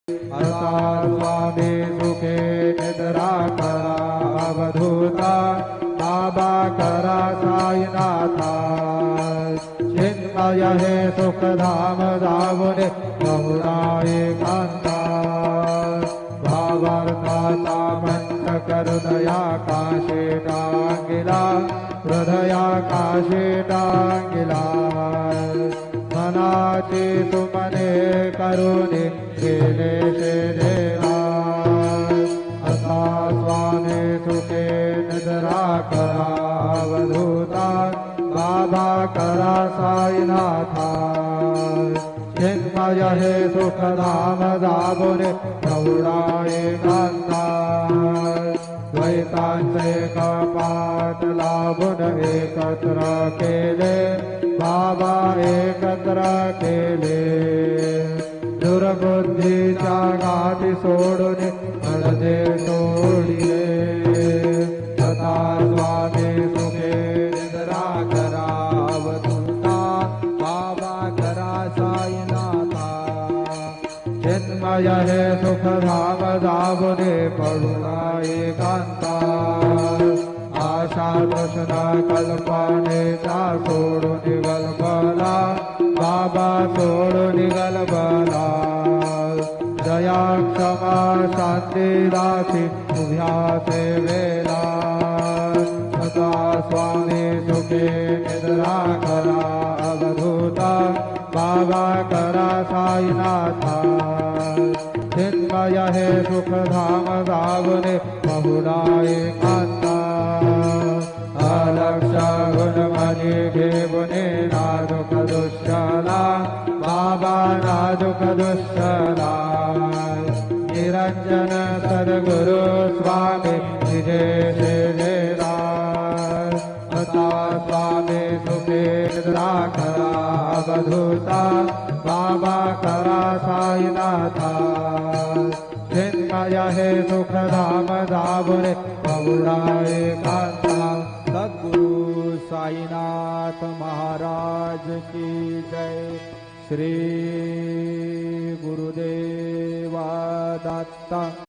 असा स्वामी सुखे निद्रा करा अवधूता बाबा करा साईनाथा चिन्मय हे सुखधाम जावने बहुधा एकांता भावार्थाचा मंच करुदया काशे टांगिला हृदया काशे टांगिला मनाची सुमने करुणी केले देवा असा स्वामी सुखे निद्रा करा अवधूता बाबा करा साईनाथा चिन्मय हे सुखधाम जाबुने प्रौढा एकांता द्वैतांचे कपाट लाभून एकत्र केले बाबा एकत्र केले दुर्बुद्धीच्या गाठी सोडून पडदे तोडिले सदा स्वामी सुखे निद्रा करा अवधूता बाबा करा साईनाथा चिन्मय हे सुखधाम जाबुने पडुना एकांता आशा तृष्णा कल्पनेचा सोडून गलबला बाबा सोडून गलबला दया क्षमा शांती दासी उभ्या सेवेला सदा स्वामी सुखे निद्रा करा अवधूता बाबा करा साईनाथा चिन्मय हे सुखधाम जावने बहुधा एकांता अलक्ष गुणमणी घेवने नाजुक दुष्टला बाबा नाजुक दुष्टला निरंजन सद्गुरु स्वामी विजय शेजेला अता स्वामी सुखे निद्रा करा अवधूता बाबा करा साईनाथा चिन्मय हे सुखधाम जाबुने बहुधा एकांता सद्गुरु साईनाथ महाराज की जय। श्री गुरुदेवा दत्त।